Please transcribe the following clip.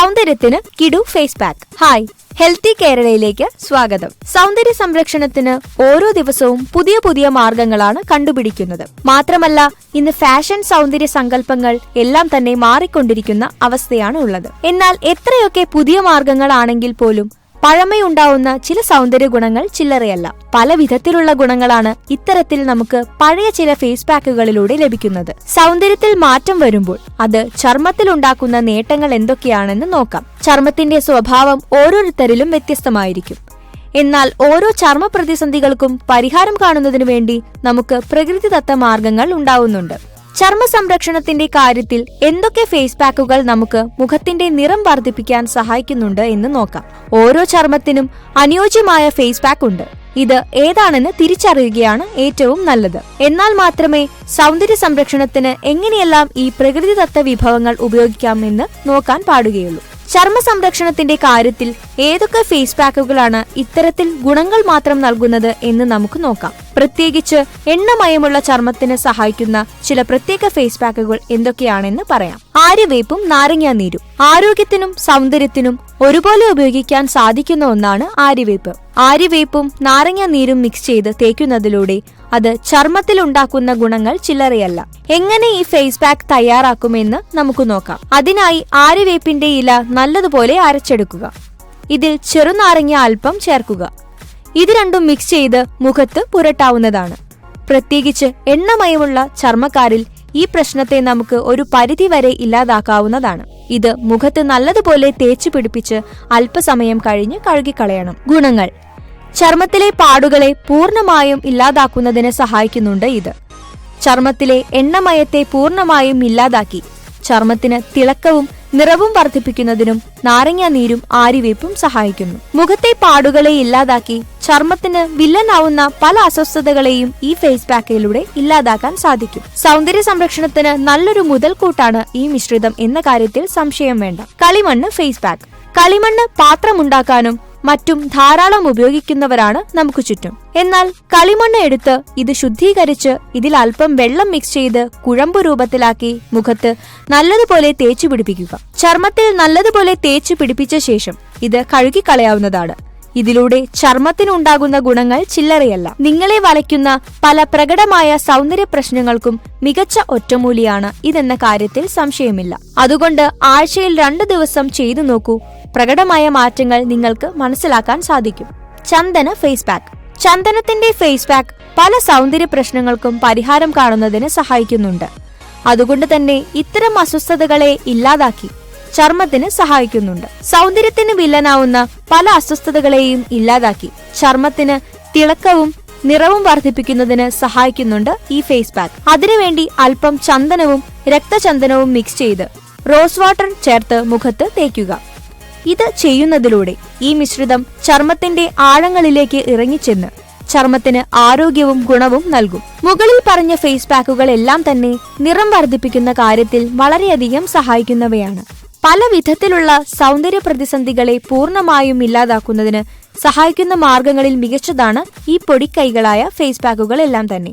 സൗന്ദര്യത്തിന് കിടു face pack. Hi, healthy കേരളയിലേക്ക് സ്വാഗതം. സൗന്ദര്യ സംരക്ഷണത്തിന് ഓരോ ദിവസവും പുതിയ പുതിയ മാർഗങ്ങളാണ് കണ്ടുപിടിക്കുന്നത്. മാത്രമല്ല, ഇന്ന് ഫാഷൻ സൗന്ദര്യ സങ്കല്പങ്ങൾ എല്ലാം തന്നെ മാറിക്കൊണ്ടിരിക്കുന്ന അവസ്ഥയാണ് ഉള്ളത്. എന്നാൽ എത്രയൊക്കെ പുതിയ മാർഗങ്ങളാണെങ്കിൽ പോലും പഴമയുണ്ടാവുന്ന ചില സൗന്ദര്യ ഗുണങ്ങൾ ചില്ലറയല്ല. പല വിധത്തിലുള്ള ഗുണങ്ങളാണ് ഇത്തരത്തിൽ നമുക്ക് പഴയ ചില ഫേസ് പാക്കുകളിലൂടെ ലഭിക്കുന്നത്. സൗന്ദര്യത്തിൽ മാറ്റം വരുമ്പോൾ അത് ചർമ്മത്തിലുണ്ടാക്കുന്ന നേട്ടങ്ങൾ എന്തൊക്കെയാണെന്ന് നോക്കാം. ചർമ്മത്തിന്റെ സ്വഭാവം ഓരോരുത്തരിലും വ്യത്യസ്തമായിരിക്കും. എന്നാൽ ഓരോ ചർമ്മ പ്രതിസന്ധികൾക്കും പരിഹാരം കാണുന്നതിനു വേണ്ടി നമുക്ക് പ്രകൃതിദത്ത മാർഗങ്ങൾ ഉണ്ടാവുന്നുണ്ട്. ചർമ്മ സംരക്ഷണത്തിന്റെ കാര്യത്തിൽ എന്തൊക്കെ ഫേസ് പാക്കുകൾ നമുക്ക് മുഖത്തിന്റെ നിറം വർദ്ധിപ്പിക്കാൻ സഹായിക്കുന്നുണ്ട് എന്ന് നോക്കാം. ഓരോ ചർമ്മത്തിനും അനുയോജ്യമായ ഫേസ് പാക്ക് ഉണ്ട്. ഇത് ഏതാണെന്ന് തിരിച്ചറിയുകയാണ് ഏറ്റവും നല്ലത്. എന്നാൽ മാത്രമേ സൗന്ദര്യ സംരക്ഷണത്തിന് എങ്ങനെയെല്ലാം ഈ പ്രകൃതിദത്ത വിഭവങ്ങൾ ഉപയോഗിക്കാമെന്ന് നോക്കാൻ പാടുകയുള്ളൂ. ചർമ്മ സംരക്ഷണത്തിന്റെ കാര്യത്തിൽ ഏതൊക്കെ ഫേസ് പാക്കുകളാണ് ഇത്തരത്തിൽ ഗുണങ്ങൾ മാത്രം നൽകുന്നത് എന്ന് നമുക്ക് നോക്കാം. പ്രത്യേകിച്ച് എണ്ണമയമുള്ള ചർമ്മത്തിന് സഹായിക്കുന്ന ചില പ്രത്യേക ഫേസ് പാക്കുകൾ എന്തൊക്കെയാണെന്ന് പറയാം. ആര്യവേപ്പും നാരങ്ങാനീരും ആരോഗ്യത്തിനും സൗന്ദര്യത്തിനും ഒരുപോലെ ഉപയോഗിക്കാൻ സാധിക്കുന്ന ഒന്നാണ് ആര്യവേപ്പ്. ആര്യവേപ്പും നാരങ്ങാനീരും മിക്സ് ചെയ്ത് തേക്കുന്നതിലൂടെ അത് ചർമ്മത്തിൽ ഉണ്ടാക്കുന്ന ഗുണങ്ങൾ ചില്ലറയല്ല. എങ്ങനെ ഈ ഫേസ് പാക്ക് തയ്യാറാക്കുമെന്ന് നമുക്ക് നോക്കാം. അതിനായി ആര്യവേപ്പിന്റെ ഇല നല്ലതുപോലെ അരച്ചെടുക്കുക. ഇതിൽ ചെറുനാരങ്ങ അല്പം ചേർക്കുക. ഇത് രണ്ടും മിക്സ് ചെയ്ത് മുഖത്ത് പുരട്ടാവുന്നതാണ്. പ്രത്യേകിച്ച് എണ്ണമയമുള്ള ചർമ്മക്കാരിൽ ഈ പ്രശ്നത്തെ നമുക്ക് ഒരു പരിധി വരെ ഇല്ലാതാക്കാവുന്നതാണ്. ഇത് മുഖത്ത് നല്ലതുപോലെ തേച്ചു പിടിപ്പിച്ച് അല്പസമയം കഴിഞ്ഞ് കഴുകിക്കളയണം. ഗുണങ്ങൾ: ചർമ്മത്തിലെ പാടുകളെ പൂർണ്ണമായും ഇല്ലാതാക്കുന്നതിന് സഹായിക്കുന്നുണ്ട് ഇത്. ചർമ്മത്തിലെ എണ്ണമയത്തെ പൂർണ്ണമായും ഇല്ലാതാക്കി ചർമ്മത്തിന് തിളക്കവും നിറവും വർദ്ധിപ്പിക്കുന്നതിനും നാരങ്ങാനീരും ആര്യവേപ്പും സഹായിക്കുന്നു. മുഖത്തെ പാടുകളെ ഇല്ലാതാക്കി ചർമ്മത്തിന് വില്ലനാവുന്ന പല അസ്വസ്ഥതകളെയും ഈ ഫേസ് പാക്കിലൂടെ ഇല്ലാതാക്കാൻ സാധിക്കും. സൗന്ദര്യ സംരക്ഷണത്തിന് നല്ലൊരു മുതൽക്കൂട്ടാണ് ഈ മിശ്രിതം എന്ന കാര്യത്തിൽ സംശയം വേണ്ട. കളിമണ്ണ് ഫേസ് പാക്ക്. കളിമണ്ണ് പാത്രമുണ്ടാക്കാനും മറ്റും ധാരാളം ഉപയോഗിക്കുന്നവരാണ് നമുക്ക് ചുറ്റും. എന്നാൽ കളിമണ്ണ് എടുത്ത് ഇത് ശുദ്ധീകരിച്ച് ഇതിൽ അല്പം വെള്ളം മിക്സ് ചെയ്ത് കുഴമ്പു രൂപത്തിലാക്കി മുഖത്ത് നല്ലതുപോലെ തേച്ചു പിടിപ്പിക്കുക. ചർമ്മത്തിൽ നല്ലതുപോലെ തേച്ചു പിടിപ്പിച്ച ശേഷം ഇത് കഴുകിക്കളയാവുന്നതാണ്. ഇതിലൂടെ ചർമ്മത്തിനുണ്ടാകുന്ന ഗുണങ്ങൾ ചില്ലറയല്ല. നിങ്ങളെ വലയ്ക്കുന്ന പല പ്രകടമായ സൗന്ദര്യ പ്രശ്നങ്ങൾക്കും മികച്ച ഒറ്റമൂലിയാണ് ഇതെന്ന കാര്യത്തിൽ സംശയമില്ല. അതുകൊണ്ട് ആഴ്ചയിൽ 2 ദിവസം ചെയ്തു നോക്കൂ. പ്രകടമായ മാറ്റങ്ങൾ നിങ്ങൾക്ക് മനസ്സിലാക്കാൻ സാധിക്കും. ചന്ദന ഫേസ് പാക്ക്. ചന്ദനത്തിന്റെ ഫേസ് പാക്ക് പല സൗന്ദര്യ പ്രശ്നങ്ങൾക്കും പരിഹാരം കാണുന്നതിന് സഹായിക്കുന്നുണ്ട്. അതുകൊണ്ട് തന്നെ ഇത്തരം അസ്വസ്ഥതകളെ ഇല്ലാതാക്കി ചർമ്മത്തിന് സഹായിക്കുന്നുണ്ട്. സൗന്ദര്യത്തിന് വില്ലനാവുന്ന പല അസ്വസ്ഥതകളെയും ഇല്ലാതാക്കി ചർമ്മത്തിന് തിളക്കവും നിറവും വർദ്ധിപ്പിക്കുന്നതിന് സഹായിക്കുന്നുണ്ട് ഈ ഫേസ് പാക്ക്. അതിനുവേണ്ടി അല്പം ചന്ദനവും രക്തചന്ദനവും മിക്സ് ചെയ്ത് റോസ് വാട്ടർ ചേർത്ത് മുഖത്ത് തേക്കുക. ഇത് ചെയ്യുന്നതിലൂടെ ഈ മിശ്രിതം ചർമ്മത്തിന്റെ ആഴങ്ങളിലേക്ക് ഇറങ്ങിച്ചെന്ന് ചർമ്മത്തിന് ആരോഗ്യവും ഗുണവും നൽകും. മുകളിൽ പറഞ്ഞ ഫേസ് പാക്കുകൾ എല്ലാം തന്നെ നിറം വർദ്ധിപ്പിക്കുന്ന കാര്യത്തിൽ വളരെയധികം സഹായിക്കുന്നവയാണ്. പല വിധത്തിലുള്ള സൗന്ദര്യ പ്രതിസന്ധികളെ പൂർണ്ണമായും ഇല്ലാതാക്കുന്നതിന് സഹായിക്കുന്ന മാർഗങ്ങളിൽ മികച്ചതാണ് ഈ പൊടിക്കൈകളായ ഫേസ് പാക്കുകൾ എല്ലാം തന്നെ.